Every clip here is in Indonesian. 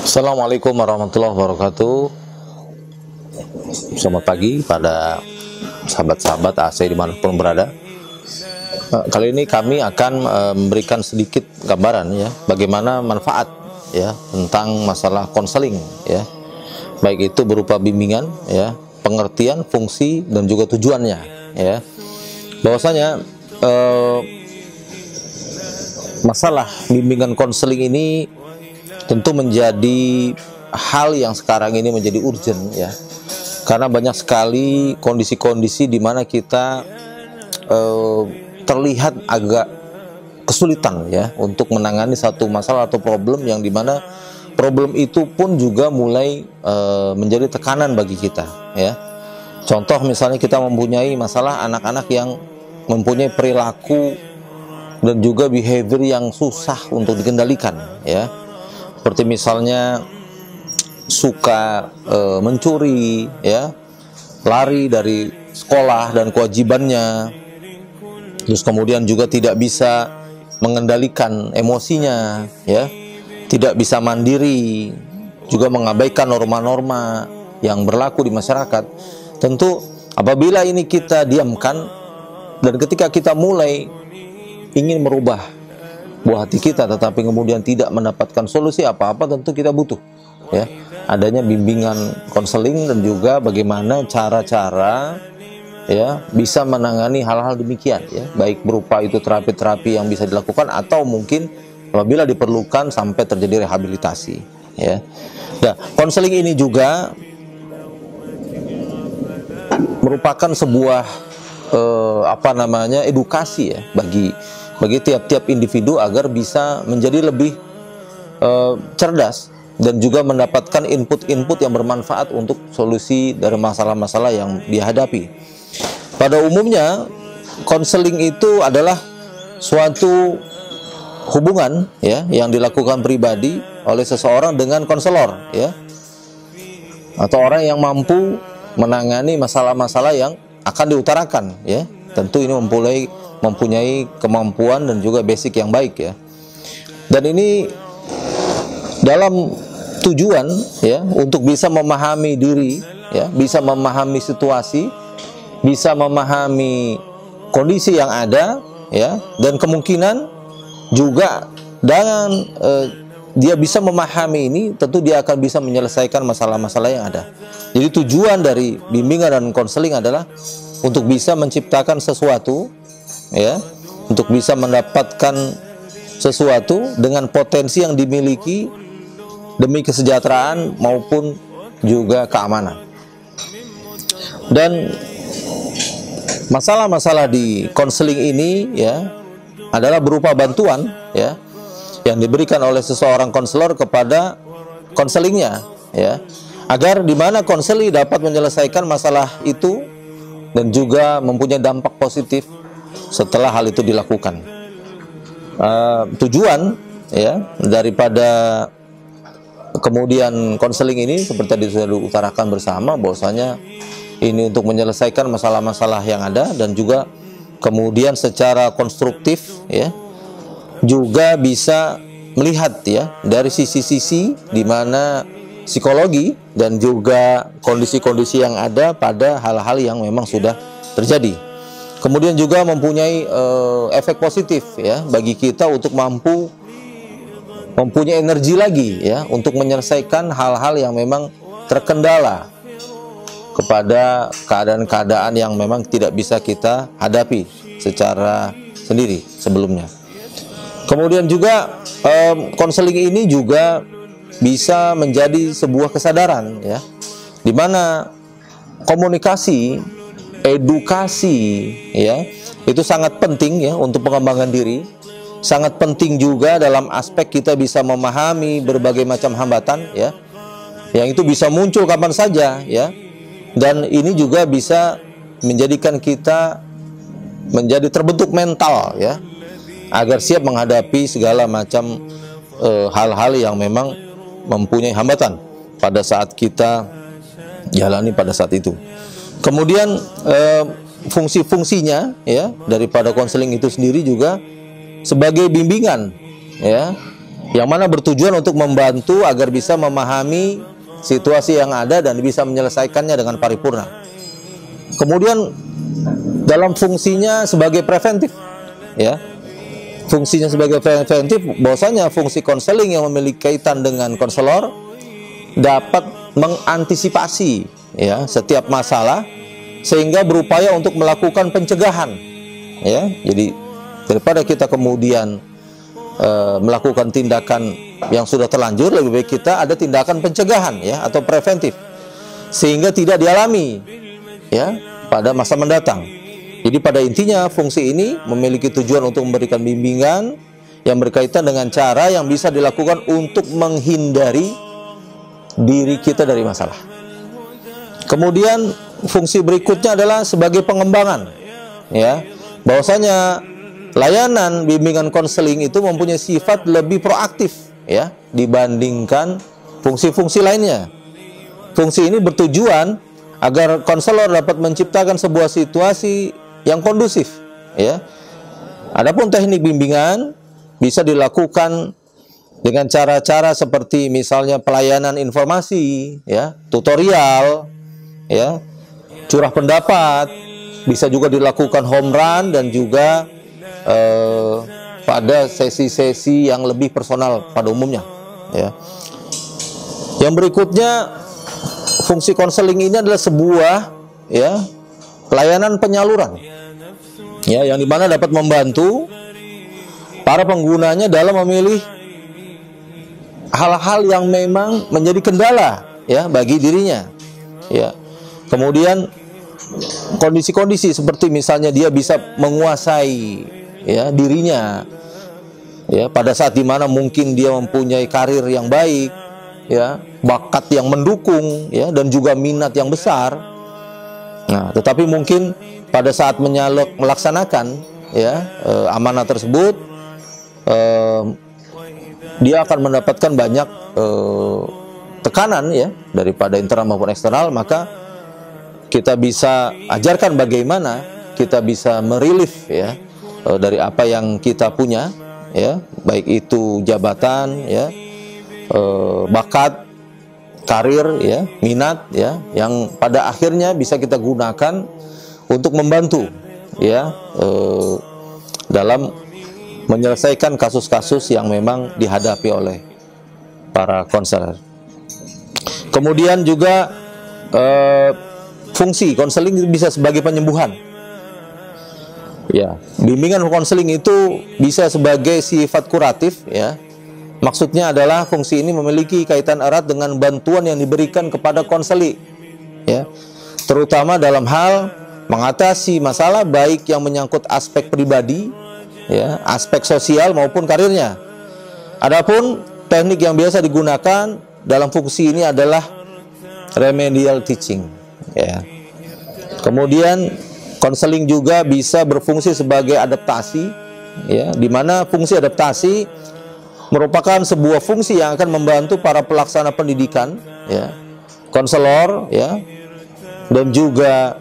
Assalamualaikum warahmatullahi wabarakatuh. Selamat pagi pada sahabat-sahabat AC dimanapun berada. Kali ini kami akan memberikan sedikit gambaran ya, bagaimana manfaat ya tentang masalah konseling ya, baik itu berupa bimbingan ya, pengertian, fungsi dan juga tujuannya ya. Bahwasanya masalah bimbingan konseling ini tentu menjadi hal yang sekarang ini menjadi urgent ya, karena banyak sekali kondisi-kondisi di mana kita terlihat agak kesulitan ya untuk menangani satu masalah atau problem yang dimana problem itu pun juga mulai menjadi tekanan bagi kita ya. Contoh misalnya kita mempunyai masalah anak-anak yang mempunyai perilaku dan juga behavior yang susah untuk dikendalikan ya. Seperti misalnya suka mencuri ya, lari dari sekolah dan kewajibannya, terus kemudian juga tidak bisa mengendalikan emosinya ya, tidak bisa mandiri, juga mengabaikan norma-norma yang berlaku di masyarakat. Tentu apabila ini kita diamkan dan ketika kita mulai ingin merubah buah hati kita tetapi kemudian tidak mendapatkan solusi apa-apa, tentu kita butuh ya adanya bimbingan konseling dan juga bagaimana cara-cara ya bisa menangani hal-hal demikian ya, baik berupa itu terapi-terapi yang bisa dilakukan atau mungkin apabila diperlukan sampai terjadi rehabilitasi ya. Nah, konseling ini juga merupakan sebuah edukasi ya bagi tiap-tiap individu agar bisa menjadi lebih cerdas dan juga mendapatkan input-input yang bermanfaat untuk solusi dari masalah-masalah yang dihadapi. Pada umumnya, konseling itu adalah suatu hubungan ya yang dilakukan pribadi oleh seseorang dengan konselor ya, atau orang yang mampu menangani masalah-masalah yang akan diutarakan ya. Tentu ini mempunyai kemampuan dan juga basic yang baik ya. Dan ini dalam tujuan ya untuk bisa memahami diri ya, bisa memahami situasi, bisa memahami kondisi yang ada ya, dan kemungkinan juga dengan dia bisa memahami ini, tentu dia akan bisa menyelesaikan masalah-masalah yang ada. Jadi tujuan dari bimbingan dan konseling adalah untuk bisa menciptakan sesuatu ya, untuk bisa mendapatkan sesuatu dengan potensi yang dimiliki demi kesejahteraan maupun juga keamanan. Dan masalah-masalah di konseling ini ya adalah berupa bantuan ya yang diberikan oleh seseorang konselor kepada konselingnya ya, agar di mana konseli dapat menyelesaikan masalah itu dan juga mempunyai dampak positif setelah hal itu dilakukan. Tujuan ya daripada kemudian konseling ini seperti tadi sudah diutarakan bersama, bahwasanya ini untuk menyelesaikan masalah-masalah yang ada dan juga kemudian secara konstruktif ya juga bisa melihat ya dari sisi-sisi di mana psikologi dan juga kondisi-kondisi yang ada pada hal-hal yang memang sudah terjadi. Kemudian juga mempunyai efek positif ya bagi kita untuk mampu mempunyai energi lagi ya untuk menyelesaikan hal-hal yang memang terkendala kepada keadaan-keadaan yang memang tidak bisa kita hadapi secara sendiri sebelumnya. Kemudian juga konseling ini juga bisa menjadi sebuah kesadaran ya, di mana komunikasi, edukasi ya itu sangat penting ya untuk pengembangan diri, sangat penting juga dalam aspek kita bisa memahami berbagai macam hambatan ya, yang itu bisa muncul kapan saja ya, dan ini juga bisa menjadikan kita menjadi terbentuk mental ya, agar siap menghadapi segala macam hal-hal yang memang mempunyai hambatan pada saat kita jalani pada saat itu. Kemudian fungsi-fungsinya ya daripada konseling itu sendiri juga sebagai bimbingan ya yang mana bertujuan untuk membantu agar bisa memahami situasi yang ada dan bisa menyelesaikannya dengan paripurna. Kemudian dalam fungsinya sebagai preventif, ya, fungsinya sebagai preventif, bahwasanya fungsi konseling yang memiliki kaitan dengan konselor dapat mengantisipasi, ya, setiap masalah sehingga berupaya untuk melakukan pencegahan, ya. Jadi daripada kita kemudian melakukan tindakan yang sudah terlanjur, lebih baik kita ada tindakan pencegahan, ya, atau preventif sehingga tidak dialami, ya, pada masa mendatang. Jadi pada intinya fungsi ini memiliki tujuan untuk memberikan bimbingan yang berkaitan dengan cara yang bisa dilakukan untuk menghindari diri kita dari masalah. Kemudian fungsi berikutnya adalah sebagai pengembangan, ya, bahwasanya layanan bimbingan konseling itu mempunyai sifat lebih proaktif, ya, dibandingkan fungsi-fungsi lainnya. Fungsi ini bertujuan agar konselor dapat menciptakan sebuah situasi yang kondusif, ya. Adapun teknik bimbingan bisa dilakukan dengan cara-cara seperti misalnya pelayanan informasi, ya, tutorial, ya, curah pendapat, bisa juga dilakukan home run dan juga pada sesi-sesi yang lebih personal pada umumnya, ya. Yang berikutnya, fungsi konseling ini adalah sebuah, ya, pelayanan penyaluran, ya, yang dimana dapat membantu para penggunanya dalam memilih hal-hal yang memang menjadi kendala, ya, bagi dirinya, ya. Kemudian kondisi-kondisi seperti misalnya dia bisa menguasai, ya, dirinya, ya, pada saat dimana mungkin dia mempunyai karir yang baik, ya, bakat yang mendukung, ya, dan juga minat yang besar. Nah, tetapi mungkin pada saat melaksanakan, ya, amanah tersebut, dia akan mendapatkan banyak tekanan, ya, daripada internal maupun eksternal. Maka kita bisa ajarkan bagaimana kita bisa merilis, ya, dari apa yang kita punya, ya, baik itu jabatan, ya, bakat, karir, ya, minat, ya, yang pada akhirnya bisa kita gunakan untuk membantu, ya, dalam menyelesaikan kasus-kasus yang memang dihadapi oleh para konselor. Kemudian juga fungsi konseling bisa sebagai penyembuhan, ya. Bimbingan konseling itu bisa sebagai sifat kuratif, ya. Maksudnya adalah fungsi ini memiliki kaitan erat dengan bantuan yang diberikan kepada konseli, ya, terutama dalam hal mengatasi masalah baik yang menyangkut aspek pribadi, ya, aspek sosial maupun karirnya. Adapun teknik yang biasa digunakan dalam fungsi ini adalah remedial teaching, ya. Kemudian konseling juga bisa berfungsi sebagai adaptasi, ya, di mana fungsi adaptasi merupakan sebuah fungsi yang akan membantu para pelaksana pendidikan, ya, konselor, ya, dan juga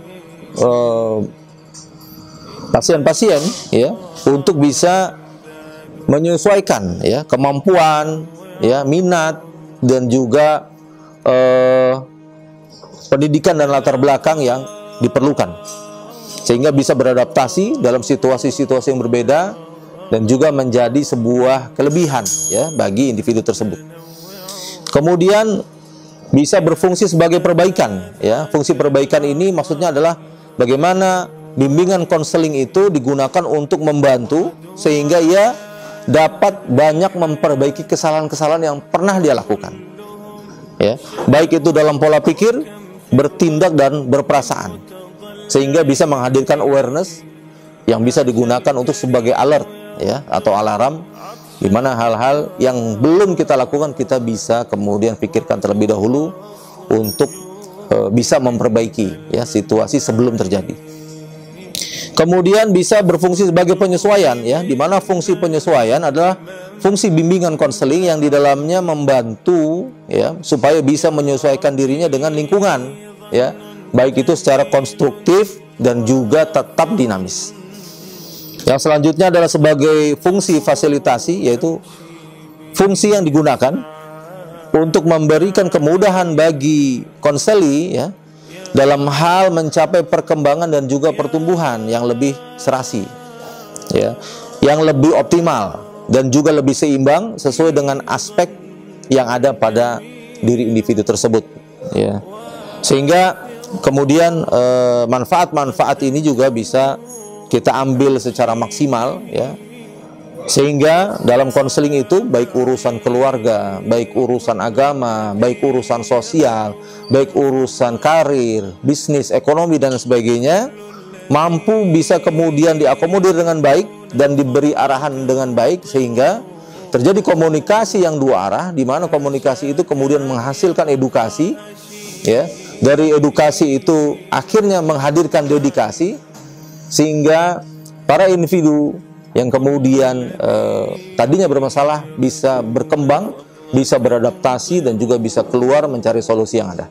pasien-pasien, ya, untuk bisa menyesuaikan, ya, kemampuan, ya, minat dan juga pendidikan dan latar belakang yang diperlukan, sehingga bisa beradaptasi dalam situasi-situasi yang berbeda dan juga menjadi sebuah kelebihan, ya, bagi individu tersebut. Kemudian bisa berfungsi sebagai perbaikan, ya. Fungsi perbaikan ini maksudnya adalah bagaimana bimbingan konseling itu digunakan untuk membantu sehingga ia dapat banyak memperbaiki kesalahan-kesalahan yang pernah dia lakukan, ya, baik itu dalam pola pikir, bertindak dan berperasaan, sehingga bisa menghadirkan awareness yang bisa digunakan untuk sebagai alert, ya, atau alarm, di mana hal-hal yang belum kita lakukan kita bisa kemudian pikirkan terlebih dahulu untuk bisa memperbaiki, ya, situasi sebelum terjadi. Kemudian bisa berfungsi sebagai penyesuaian, ya, di mana fungsi penyesuaian adalah fungsi bimbingan konseling yang di dalamnya membantu, ya, supaya bisa menyesuaikan dirinya dengan lingkungan, ya, baik itu secara konstruktif dan juga tetap dinamis. Yang selanjutnya adalah sebagai fungsi fasilitasi, yaitu fungsi yang digunakan untuk memberikan kemudahan bagi konseli ya dalam hal mencapai perkembangan dan juga pertumbuhan yang lebih serasi ya, yang lebih optimal dan juga lebih seimbang sesuai dengan aspek yang ada pada diri individu tersebut ya. Sehingga kemudian manfaat-manfaat ini juga bisa kita ambil secara maksimal ya. Sehingga dalam konseling itu baik urusan keluarga, baik urusan agama, baik urusan sosial, baik urusan karir, bisnis, ekonomi dan sebagainya mampu bisa kemudian diakomodir dengan baik dan diberi arahan dengan baik sehingga terjadi komunikasi yang dua arah, di mana komunikasi itu kemudian menghasilkan edukasi ya. Dari edukasi itu akhirnya menghadirkan dedikasi sehingga para individu yang kemudian tadinya bermasalah bisa berkembang, bisa beradaptasi dan juga bisa keluar mencari solusi yang ada.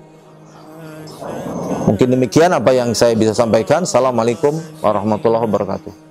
Mungkin demikian apa yang saya bisa sampaikan. Assalamualaikum warahmatullahi wabarakatuh.